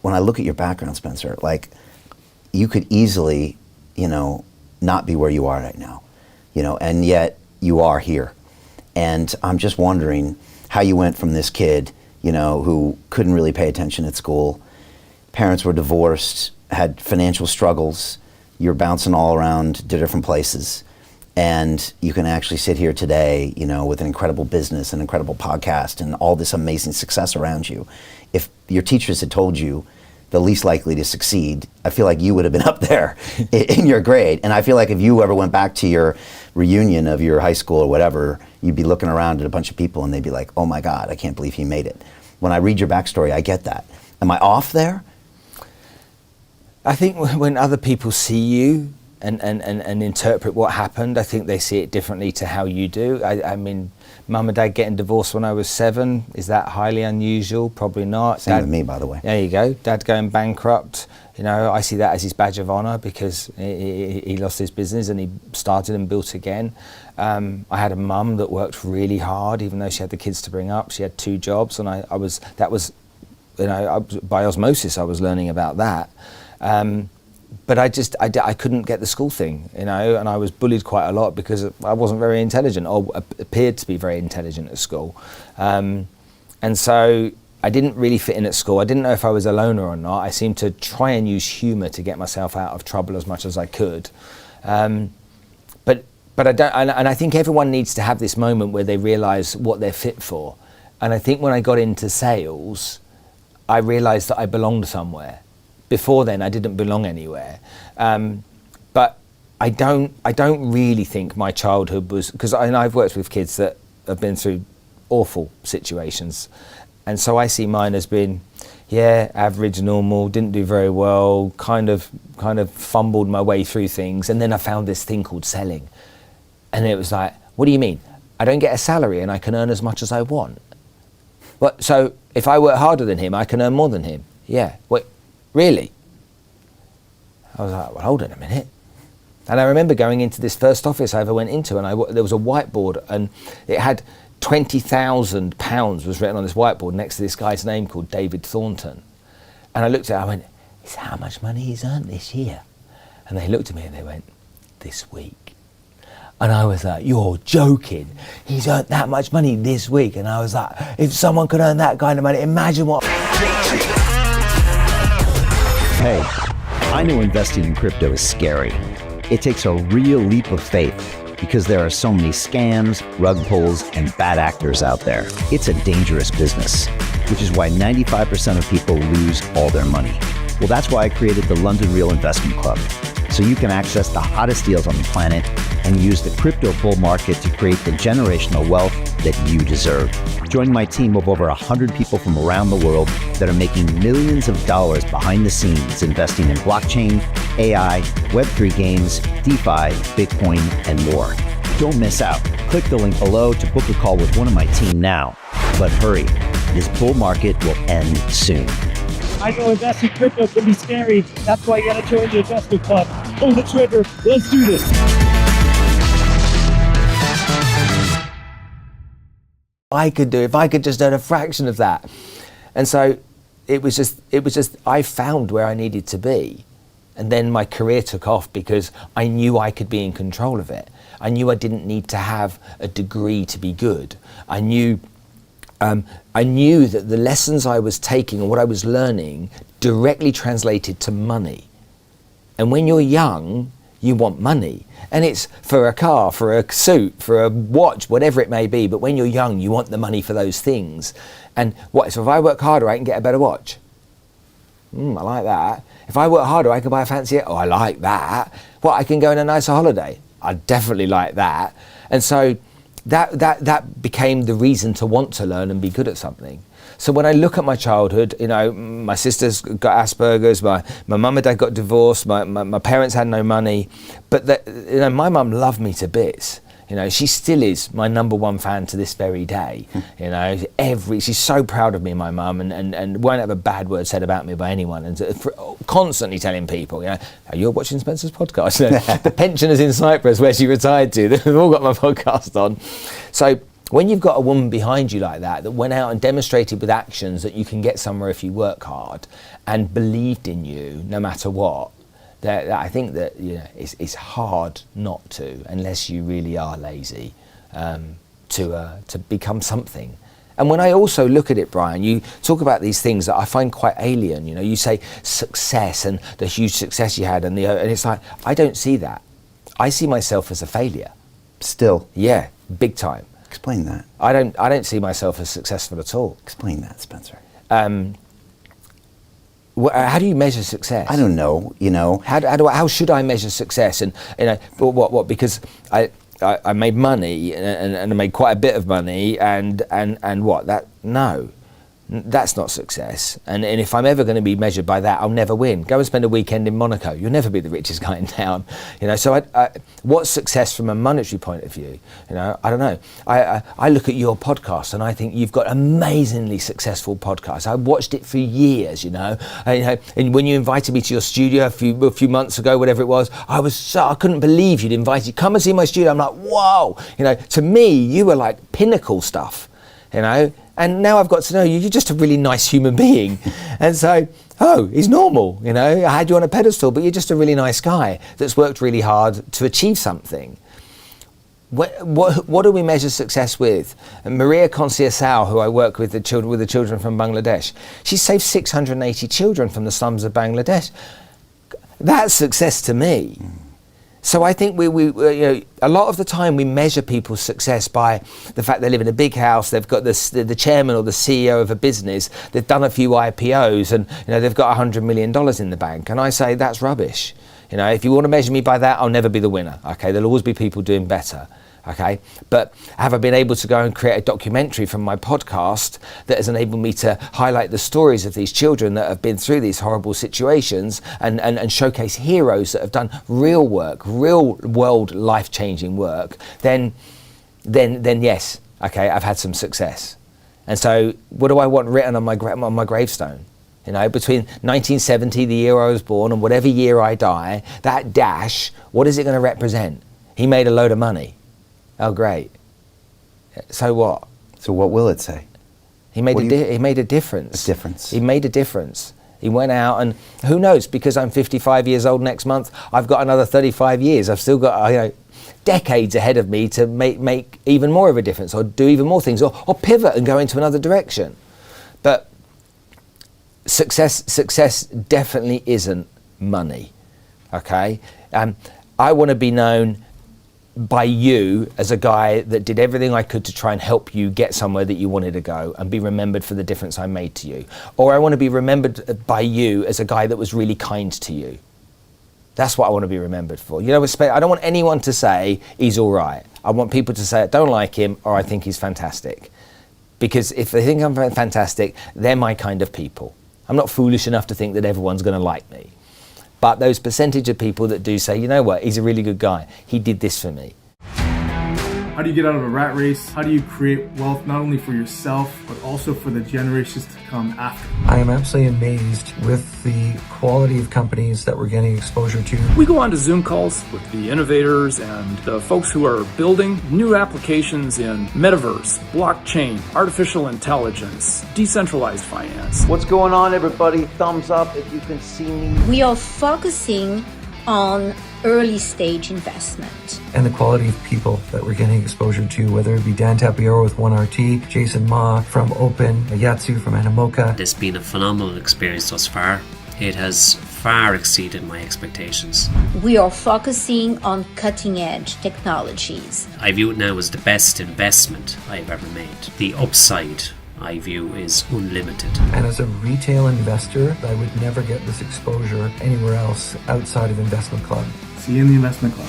when I look at your background, Spencer, like you could easily, not be where you are right now, and yet you are here. And I'm just wondering how you went from this kid, who couldn't really pay attention at school, parents were divorced, had financial struggles, you're bouncing all around to different places, and you can actually sit here today, with an incredible business, an incredible podcast, and all this amazing success around you. If your teachers had told you the least likely to succeed, I feel like you would have been up there in your grade. And I feel like if you ever went back to your reunion of your high school or whatever, you'd be looking around at a bunch of people and they'd be like, oh my God, I can't believe he made it. When I read your backstory, I get that. Am I off there? I think when other people see you and interpret what happened, I think they see it differently to how you do. I mean, Mum and Dad getting divorced when I was 7, is that highly unusual? Probably not. Same with me, by the way. There you go. Dad going bankrupt, I see that as his badge of honour because he lost his business and he started and built again. I had a mum that worked really hard, even though she had the kids to bring up. She had 2 jobs, and by osmosis, I was learning about that. But I couldn't get the school thing, and I was bullied quite a lot because I wasn't very intelligent, or appeared to be very intelligent at school. And so I didn't really fit in at school. I didn't know if I was a loner or not. I seemed to try and use humour to get myself out of trouble as much as I could. But I don't, and I think everyone needs to have this moment where they realise what they're fit for. And I think when I got into sales, I realised that I belonged somewhere. Before then, I didn't belong anywhere. But I don't really think my childhood was, because I've worked with kids that have been through awful situations. And so I see mine as being, average, normal, didn't do very well, kind of fumbled my way through things. And then I found this thing called selling. And it was like, what do you mean? I don't get a salary and I can earn as much as I want. What? So if I work harder than him, I can earn more than him? Yeah. Wait, really? I was like, well, hold on a minute. And I remember going into this first office I ever went into, and there was a whiteboard, and it had £20,000 was written on this whiteboard next to this guy's name called David Thornton. And I looked at it, I went, is that how much money he's earned this year? And they looked at me and they went, this week. And I was like, you're joking. He's earned that much money this week. And I was like, if someone could earn that kind of money, imagine what... Hey, I know investing in crypto is scary. It takes a real leap of faith because there are so many scams, rug pulls, and bad actors out there. It's a dangerous business, which is why 95% of people lose all their money. Well, that's why I created the London Real Investment Club, so you can access the hottest deals on the planet and use the crypto bull market to create the generational wealth that you deserve. Join my team of over 100 people from around the world that are making millions of dollars behind the scenes investing in blockchain, AI, Web3 games, DeFi, Bitcoin, and more. Don't miss out. Click the link below to book a call with one of my team now. But hurry, this bull market will end soon. I know investing crypto can be scary. That's why you gotta join the investment club. Pull the trigger. Let's do this. If I could just earn a fraction of that. And so it was just I found where I needed to be. And then my career took off because I knew I could be in control of it. I knew I didn't need to have a degree to be good. I knew that the lessons I was taking and what I was learning directly translated to money. And when you're young, you want money. And it's for a car, for a suit, for a watch, whatever it may be. But when you're young, you want the money for those things. And so if I work harder, I can get a better watch. I like that. If I work harder, I can buy a fancier. Oh, I like that. Well, I can go on a nicer holiday. I definitely like that. And so that became the reason to want to learn and be good at something. So when I look at my childhood, my sister's got Asperger's, my mum and dad got divorced, my parents had no money, but my mum loved me to bits. She still is my #1 fan to this very day. She's so proud of me, my mum, and won't have a bad word said about me by anyone, and constantly telling people, you're watching Spencer's podcast. The pensioners in Cyprus, where she retired to, they've all got my podcast on. So when you've got a woman behind you like that went out and demonstrated with actions that you can get somewhere if you work hard, and believed in you no matter what, that I think that it's hard not to, unless you really are lazy, to become something. And when I also look at it, Brian, you talk about these things that I find quite alien. You say success and the huge success you had, and it's like, I don't see that. I see myself as a failure. Still? Yeah, big time. Explain that. I don't see myself as successful at all. Explain that, Spencer. How do you measure success? I don't know. How should I measure success? And what? Because I made money and I made quite a bit of money and what? No, that's not success. And if I'm ever going to be measured by that, I'll never win. Go and spend a weekend in Monaco. You'll never be the richest guy in town. So what's success from a monetary point of view? I don't know. I look at your podcast and I think you've got amazingly successful podcasts. I watched it for years, and when you invited me to your studio a few months ago, whatever it was, I couldn't believe you'd invited. Come and see my studio. I'm like, whoa. To me, you were like pinnacle stuff, And now I've got to know you. You're just a really nice human being. And so, he's normal. I had you on a pedestal, but you're just a really nice guy that's worked really hard to achieve something. What do we measure success with? And Maria Conceição, who I work with the children from Bangladesh, she saved 680 children from the slums of Bangladesh. That's success to me. So I think we a lot of the time we measure people's success by the fact they live in a big house, they've got the chairman or the CEO of a business, they've done a few IPOs, and they've got $100 million in the bank. And I say that's rubbish. If you want to measure me by that, I'll never be the winner. Okay, there'll always be people doing better. Okay, but have I been able to go and create a documentary from my podcast that has enabled me to highlight the stories of these children that have been through these horrible situations and showcase heroes that have done real work, real world life-changing work, then yes, okay, I've had some success. And so what do I want written on my gravestone? Between 1970, the year I was born, and whatever year I die, that dash, what is it going to represent? He made a load of money. Oh, great. So what? So what will it say? He made a difference. A difference. He made a difference. He went out, and who knows, because I'm 55 years old next month, I've got another 35 years. I've still got decades ahead of me to make even more of a difference, or do even more things, or pivot and go into another direction. But success definitely isn't money, okay? I want to be known by you as a guy that did everything I could to try and help you get somewhere that you wanted to go, and be remembered for the difference I made to you. Or I want to be remembered by you as a guy that was really kind to you. That's what I want to be remembered for. I don't want anyone to say he's all right. I want people to say I don't like him, or I think he's fantastic. Because if they think I'm fantastic, they're my kind of people. I'm not foolish enough to think that everyone's going to like me. But those percentage of people that do say, you know what, he's a really good guy. He did this for me. How do you get out of a rat race? How do you create wealth not only for yourself, but also for the generations to come after? I am absolutely amazed with the quality of companies that we're getting exposure to. We go on to Zoom calls with the innovators and the folks who are building new applications in metaverse, blockchain, artificial intelligence, decentralized finance. What's going on, everybody? Thumbs up if you can see me. We are focusing on early stage investment. And the quality of people that we're getting exposure to, whether it be Dan Tapiero with 1RT, Jason Ma from Open, Yatsu from Animoca. It's been a phenomenal experience thus far. It has far exceeded my expectations. We are focusing on cutting edge technologies. I view it now as the best investment I've ever made. The upside I view is unlimited. And as a retail investor, I would never get this exposure anywhere else outside of Investment Club. See you in the Investment Club.